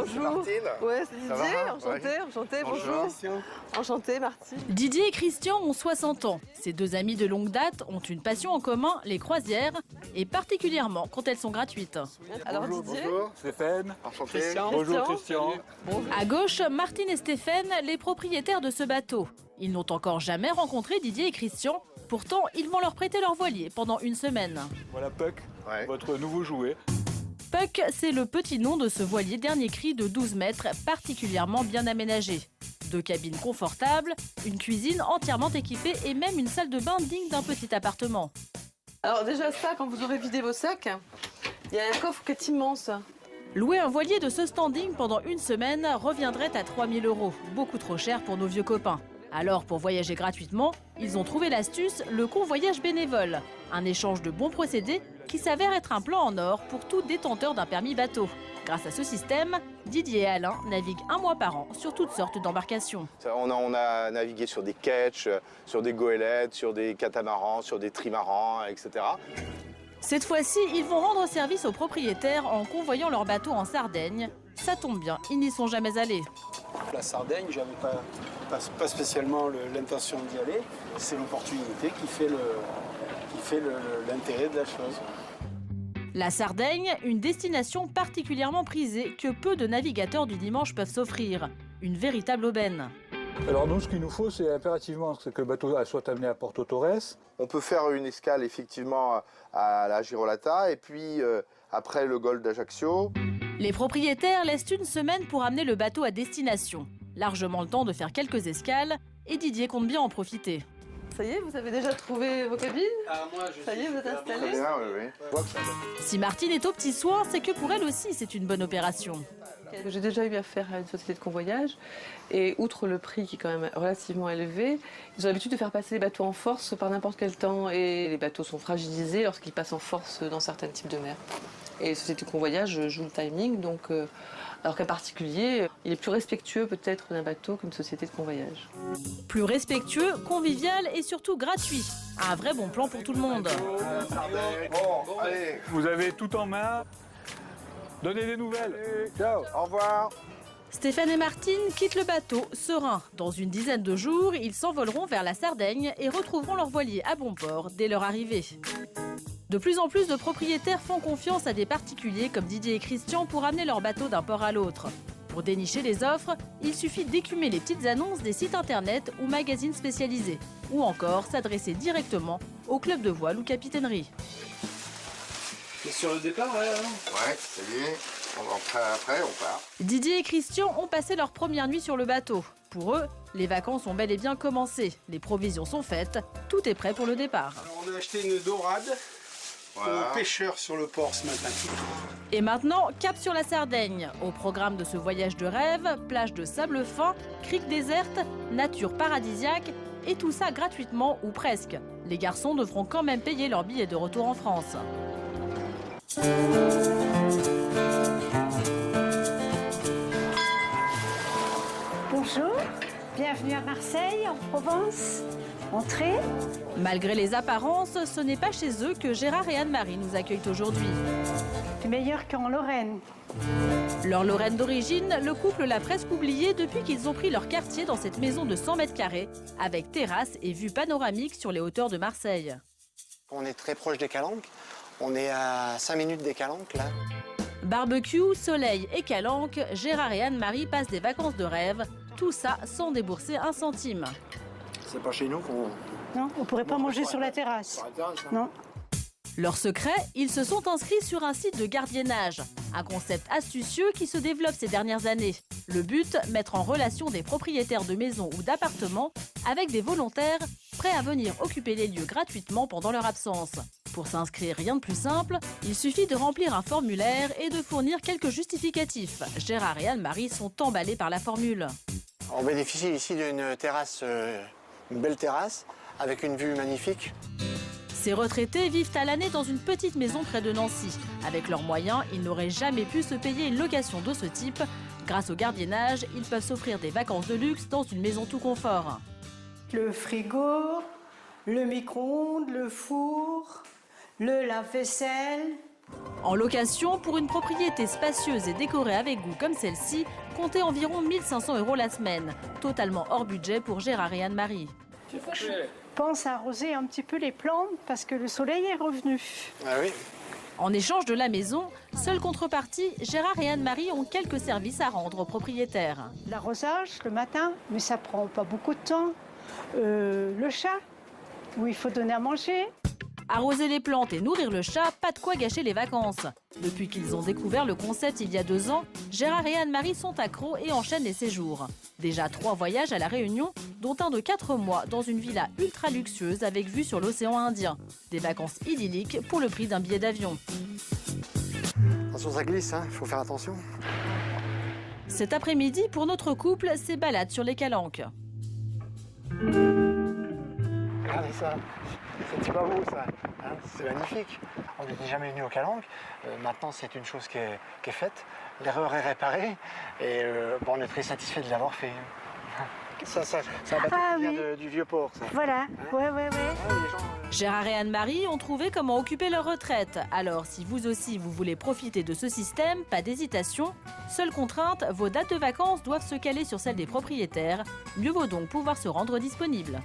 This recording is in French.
bonjour. Martine. Ouais, c'est Ça Didier, va? enchanté, Ouais. enchanté, Bonjour. bonjour. Enchanté, Martine. Didier et Christian ont 60 ans. Ces deux amis de longue date ont une passion en commun, les croisières, et particulièrement quand elles sont gratuites. Alors Bonjour, Didier, bonjour. Stéphane. Enchanté. Bonjour Christian. À gauche, Martine et Stéphane, les propriétaires de ce bateau. Ils n'ont encore jamais rencontré Didier et Christian. Pourtant, ils vont leur prêter leur voilier pendant une semaine. Voilà Puck, Ouais. votre nouveau jouet. Puck, c'est le petit nom de ce voilier dernier cri de 12 mètres, particulièrement bien aménagé. Deux cabines confortables, une cuisine entièrement équipée et même une salle de bain digne d'un petit appartement. alors déjà ça, quand vous aurez vidé vos sacs, il y a un coffre qui est immense. Louer un voilier de ce standing pendant une semaine reviendrait à 3 000 €, beaucoup trop cher pour nos vieux copains. Alors, pour voyager gratuitement, ils ont trouvé l'astuce, le convoyage bénévole. Un échange de bons procédés qui s'avère être un plan en or pour tout détenteur d'un permis bateau. Grâce à ce système, Didier et Alain naviguent un mois par an sur toutes sortes d'embarcations. On a navigué sur des ketchs, sur des goélettes, sur des catamarans, sur des trimarans, etc. Cette fois-ci, ils vont rendre service aux propriétaires en convoyant leur bateau en Sardaigne. Ça tombe bien, ils n'y sont jamais allés. La Sardaigne, j'avais pas spécialement l'intention d'y aller. C'est l'opportunité qui fait l'intérêt de la chose. La Sardaigne, une destination particulièrement prisée que peu de navigateurs du dimanche peuvent s'offrir. Une véritable aubaine. Alors nous, ce qu'il nous faut, c'est impérativement que le bateau soit amené à Porto Torres. On peut faire une escale effectivement à la Girolata et puis après le golfe d'Ajaccio. Les propriétaires laissent une semaine pour amener le bateau à destination. Largement le temps de faire quelques escales et Didier compte bien en profiter. Ça y est, vous avez déjà trouvé vos cabines? Moi, Ça y est, vous êtes Très installés? bien, oui, oui. Si Martine est aux petits soins, c'est que pour elle aussi c'est une bonne opération. J'ai déjà eu affaire à une société de convoyage et outre le prix qui est quand même relativement élevé, ils ont l'habitude de faire passer les bateaux en force par n'importe quel temps et les bateaux sont fragilisés lorsqu'ils passent en force dans certains types de mers. Et les sociétés de convoyage jouent le timing, donc, alors qu'un particulier, il est plus respectueux peut-être d'un bateau qu'une société de convoyage. Plus respectueux, convivial et surtout gratuit. Un vrai bon plan pour tout le monde. Bon, allez, Vous avez tout en main. Donnez des nouvelles. Ciao. au revoir. Stéphane et Martine quittent le bateau sereins. Dans une dizaine de jours, ils s'envoleront vers la Sardaigne et retrouveront leur voilier à bon port dès leur arrivée. De plus en plus de propriétaires font confiance à des particuliers comme Didier et Christian pour amener leur bateau d'un port à l'autre. Pour dénicher les offres, il suffit d'écumer les petites annonces des sites internet ou magazines spécialisés, ou encore s'adresser directement au club de voile ou capitainerie. C'est sur le départ, ouais. Ouais, ça y est. Après, on part. Didier et Christian ont passé leur première nuit sur le bateau. Pour eux, les vacances ont bel et bien commencé. Les provisions sont faites, tout est prêt pour le départ. Alors, on a acheté une dorade Voilà. aux pêcheurs sur le port ce matin. Et maintenant, cap sur la Sardaigne. Au programme de ce voyage de rêve, plage de sable fin, crique déserte, nature paradisiaque, et tout ça gratuitement ou presque. Les garçons devront quand même payer leur billet de retour en France. Bonjour, bienvenue à Marseille, en Provence. Entrez. Malgré les apparences, ce n'est pas chez eux que Gérard et Anne-Marie nous accueillent aujourd'hui. C'est meilleur qu'en Lorraine. Leur Lorraine d'origine, le couple l'a presque oublié depuis qu'ils ont pris leur quartier dans cette maison de 100 mètres carrés, avec terrasse et vue panoramique sur les hauteurs de Marseille. On est très proche des Calanques. On est à 5 minutes des Calanques, là. Barbecue, soleil et calanque, Gérard et Anne-Marie passent des vacances de rêve, tout ça sans débourser un centime. C'est pas chez nous qu'on... Non, on pourrait pas manger sur la terrasse. Non. Leur secret, ils se sont inscrits sur un site de gardiennage, un concept astucieux qui se développe ces dernières années. Le but, mettre en relation des propriétaires de maisons ou d'appartements avec des volontaires prêts à venir occuper les lieux gratuitement pendant leur absence. Pour s'inscrire, rien de plus simple, il suffit de remplir un formulaire et de fournir quelques justificatifs. Gérard et Anne-Marie sont emballés par la formule. On bénéficie ici d'une terrasse, une belle terrasse, avec une vue magnifique. Ces retraités vivent à l'année dans une petite maison près de Nancy. Avec leurs moyens, ils n'auraient jamais pu se payer une location de ce type. Grâce au gardiennage, ils peuvent s'offrir des vacances de luxe dans une maison tout confort. Le frigo, le micro-ondes, le four, le lave-vaisselle, En location, pour une propriété spacieuse et décorée avec goût comme celle-ci, comptez environ 1 500 € la semaine, totalement hors budget pour Gérard et Anne-Marie. Pense à arroser un petit peu les plantes parce que le soleil est revenu. Ah oui. En échange de la maison, seule contrepartie, Gérard et Anne-Marie ont quelques services à rendre aux propriétaires. L'arrosage le matin, mais ça prend pas beaucoup de temps. Le chat, où il faut donner à manger. Arroser les plantes et nourrir le chat, pas de quoi gâcher les vacances. Depuis qu'ils ont découvert le concept il y a 2 ans, Gérard et Anne-Marie sont accros et enchaînent les séjours. Déjà 3 voyages à La Réunion, dont un de 4 mois dans une villa ultra luxueuse avec vue sur l'océan Indien. Des vacances idylliques pour le prix d'un billet d'avion. Attention, ça glisse, hein, faut faire attention. Cet après-midi, pour notre couple, c'est balade sur les calanques. Regardez ça, c'est pas beau ça, hein, c'est magnifique. On n'était jamais venu aux Calanques, maintenant c'est une chose qui est faite, l'erreur est réparée et bon, on est très satisfait de l'avoir fait. Ça un bateau qui vient du vieux port. Ça. Voilà, ouais. Ah, les gens, Gérard et Anne-Marie ont trouvé comment occuper leur retraite. Alors, si vous aussi vous voulez profiter de ce système, pas d'hésitation. Seule contrainte, vos dates de vacances doivent se caler sur celles des propriétaires. Mieux vaut donc pouvoir se rendre disponible.